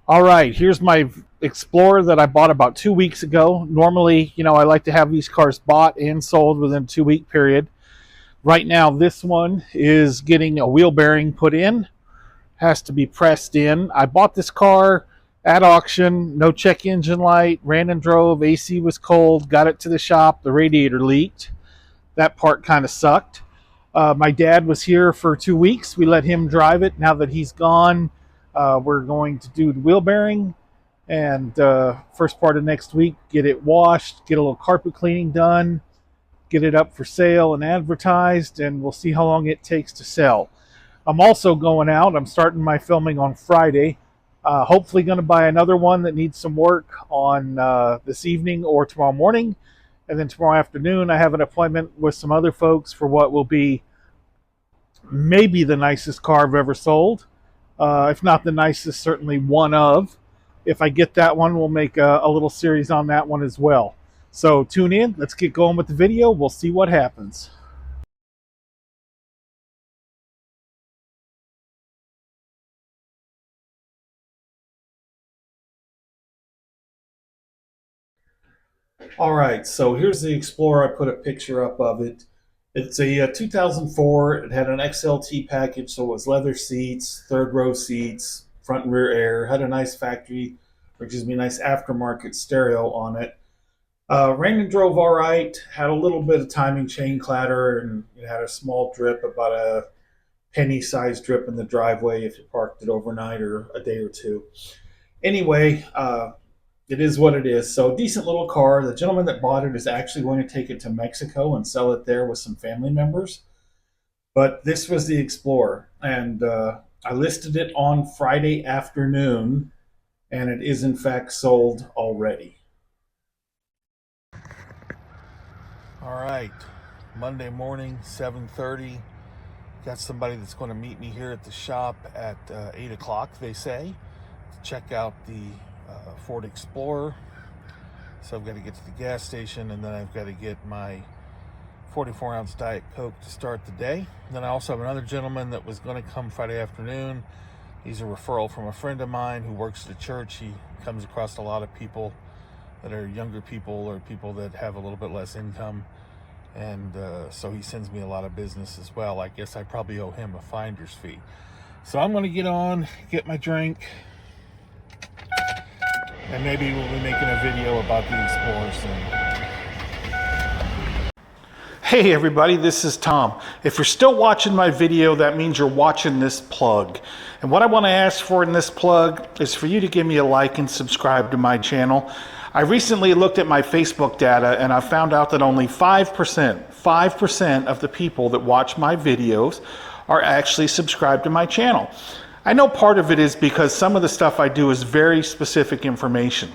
All right, here's my Explorer that I bought about 2 weeks ago. Normally, I like to have these cars bought and sold within a 2 week period. Right now, this one is getting a wheel bearing put in, has to be pressed in. I bought this car at auction, no check engine light, ran and drove, AC was cold, got it to the shop, the radiator leaked. That part kind of sucked. My dad was here for 2 weeks. We let him drive it. Now that he's gone, we're going to do the wheel bearing and first part of next week get it washed, get a little carpet cleaning done, get it up for sale and advertised, and we'll see how long it takes to sell. I'm also going out. I'm starting my filming on Friday. Hopefully going to buy another one that needs some work on this evening or tomorrow morning. And then tomorrow afternoon, I have an appointment with some other folks for what will be maybe the nicest car I've ever sold. If not the nicest, certainly one of. If I get that one, we'll make a little series on that one as well. So tune in. Let's get going with the video. We'll see what happens. All right, so here's the Explorer. I put a picture up of it. It's a 2004. It had an XLT package, so it was leather seats, third row seats, front and rear air. Had a nice factory, or excuse me, nice aftermarket stereo on it. Ran and drove all right. Had a little bit of timing chain clatter, and it had a small drip, about a penny-sized drip in the driveway if you parked it overnight or a day or two. Anyway, it is what it is. So decent little car. The gentleman that bought it is actually going to take it to Mexico and sell it there with some family members. But this was the Explorer, and I listed it on Friday afternoon, and it is in fact sold already. All right, Monday morning, 7:30. Got somebody that's going to meet me here at the shop at 8 o'clock, they say, to check out the Ford Explorer. So I've got to get to the gas station, and then I've got to get my 44-ounce Diet Coke to start the day. And then I also have another gentleman that was going to come Friday afternoon. He's a referral from a friend of mine who works at a church. He comes across a lot of people that are younger people or people that have a little bit less income. And so he sends me a lot of business as well. I guess I probably owe him a finder's fee. So I'm going to get on, get my drink, and maybe we'll be making a video about the Explorer soon. Hey everybody, this is Tom. If you're still watching my video, that means you're watching this plug. And what I want to ask for in this plug is for you to give me a like and subscribe to my channel. I recently looked at my Facebook data and I found out that only 5% of the people that watch my videos are actually subscribed to my channel. I know part of it is because some of the stuff I do is very specific information.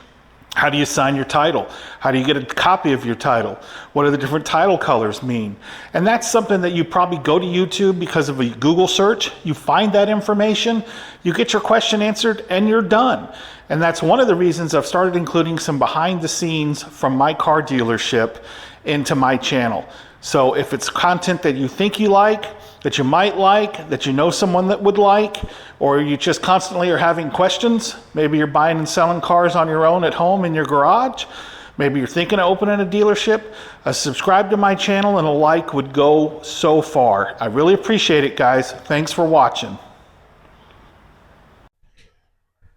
How do you sign your title? How do you get a copy of your title? What do the different title colors mean? And that's something that you probably go to YouTube because of a Google search. You find that information, you get your question answered, and you're done. And that's one of the reasons I've started including some behind the scenes from my car dealership into my channel. So if it's content that you think you like, that you might like, that you know someone that would like, or you just constantly are having questions, maybe you're buying and selling cars on your own at home in your garage, maybe you're thinking of opening a dealership, a subscribe to my channel and a like would go so far. I really appreciate it, guys. Thanks for watching.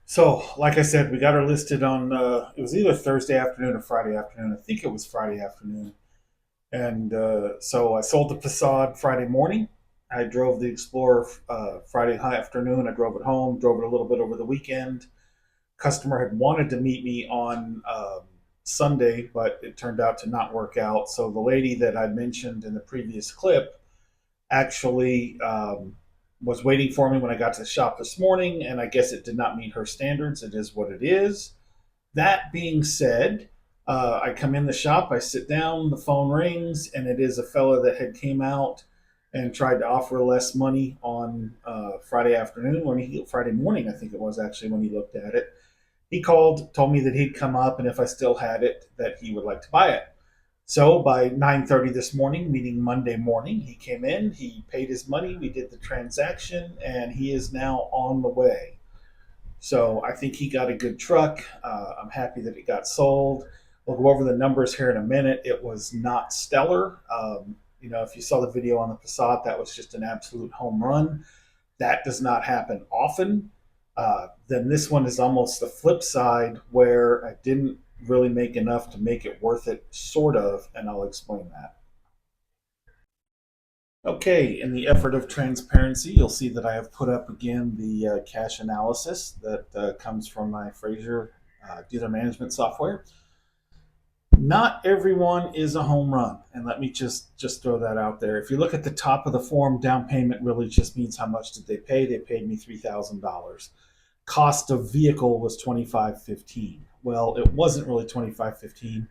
So, like I said, we got her listed on, it was either Thursday afternoon or Friday afternoon. I think it was Friday afternoon. And so I sold the facade Friday morning. I drove the Explorer Friday afternoon. I drove it home, drove it a little bit over the weekend. Customer had wanted to meet me on Sunday, but it turned out to not work out. So the lady that I mentioned in the previous clip actually was waiting for me when I got to the shop this morning, and I guess it did not meet her standards. It is what it is. That being said, I come in the shop, I sit down, the phone rings, and it is a fella that had came out and tried to offer less money on Friday afternoon, Friday morning, I think it was actually when he looked at it. He called, told me that he'd come up, and if I still had it, that he would like to buy it. So by 9:30 this morning, meaning Monday morning, he came in, he paid his money, we did the transaction, and he is now on the way. So I think he got a good truck. I'm happy that it got sold. We'll go over the numbers here in a minute. It was not stellar. If you saw the video on the Passat, that was just an absolute home run. That does not happen often. Then this one is almost the flip side where I didn't really make enough to make it worth it, sort of, and I'll explain that. Okay, in the effort of transparency, you'll see that I have put up again the cash analysis that comes from my Fraser dealer management software. Not everyone is a home run, and let me just throw that out there. If you look at the top of the form, down payment really just means how much did they pay. They paid me $3,000. Cost of vehicle was $2,515. Well, it wasn't really $2,515.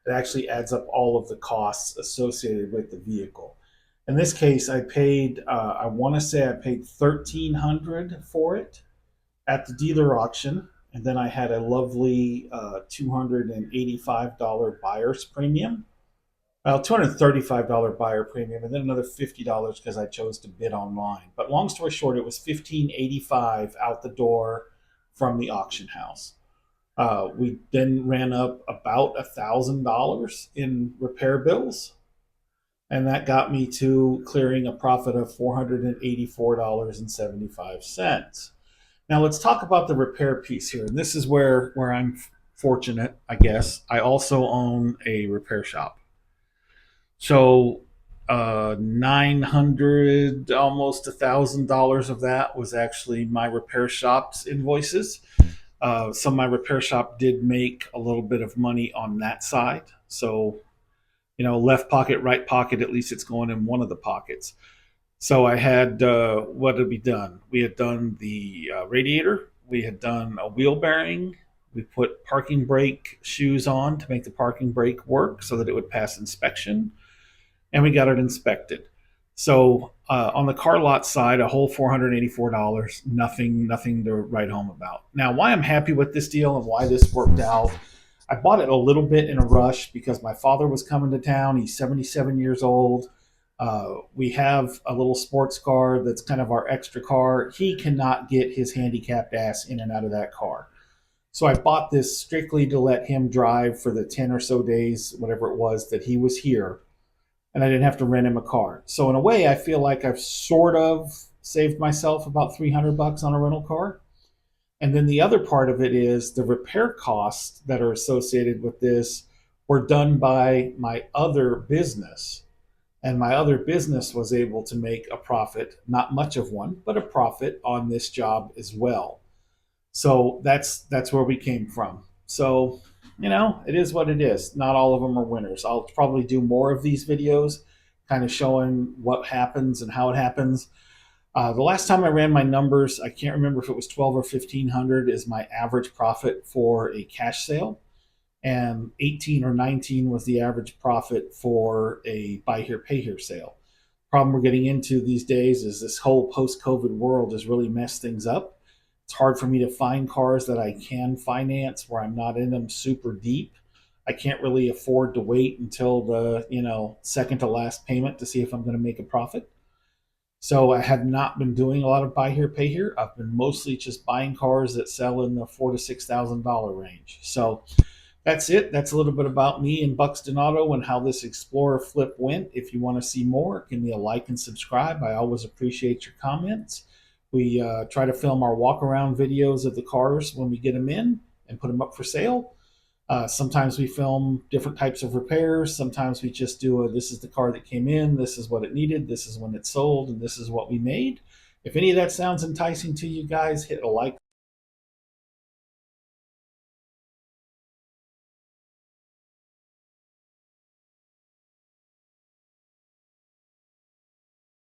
It actually adds up all of the costs associated with the vehicle. In this case, I paid. I want to say I paid $1,300 for it at the dealer auction, and then I had a lovely $285 buyer's premium. Well, $235 buyer premium, and then another $50 because I chose to bid online. But long story short, it was $1,585 out the door from the auction house. We then ran up about $1,000 in repair bills, and that got me to clearing a profit of $484.75. Now let's talk about the repair piece here. And this is where I'm fortunate, I guess. I also own a repair shop. So 900, almost $1,000 of that was actually my repair shop's invoices. So my repair shop did make a little bit of money on that side. So, left pocket, right pocket, at least it's going in one of the pockets. So I had, what had we done? We had done the radiator. We had done a wheel bearing. We put parking brake shoes on to make the parking brake work so that it would pass inspection. And we got it inspected. So on the car lot side, a whole $484, nothing to write home about. Now, why I'm happy with this deal and why this worked out, I bought it a little bit in a rush because my father was coming to town. He's 77 years old. We have a little sports car that's kind of our extra car. He cannot get his handicapped ass in and out of that car. So I bought this strictly to let him drive for the 10 or so days, whatever it was, that he was here. And I didn't have to rent him a car. So in a way, I feel like I've sort of saved myself about $300 on a rental car. And then the other part of it is the repair costs that are associated with this were done by my other business. And my other business was able to make a profit, not much of one, but a profit on this job as well. So that's where we came from. So, it is what it is. Not all of them are winners. I'll probably do more of these videos, kind of showing what happens and how it happens. The last time I ran my numbers, I can't remember if it was 12 or 1500 is my average profit for a cash sale, and 18 or 19 was the average profit for a buy here, pay here sale. Problem we're getting into these days is this whole post-COVID world has really messed things up. It's hard for me to find cars that I can finance where I'm not in them super deep. I can't really afford to wait until the, second to last payment to see if I'm going to make a profit. So I have not been doing a lot of buy here, pay here. I've been mostly just buying cars that sell in the $4,000 to $6,000 range. So that's it. That's a little bit about me and Buxton Auto and how this Explorer flip went. If you want to see more, give me a like and subscribe. I always appreciate your comments. We try to film our walk around videos of the cars when we get them in and put them up for sale. Sometimes we film different types of repairs. Sometimes we just do this is the car that came in, this is what it needed, this is when it sold, and this is what we made. If any of that sounds enticing to you guys, hit a like.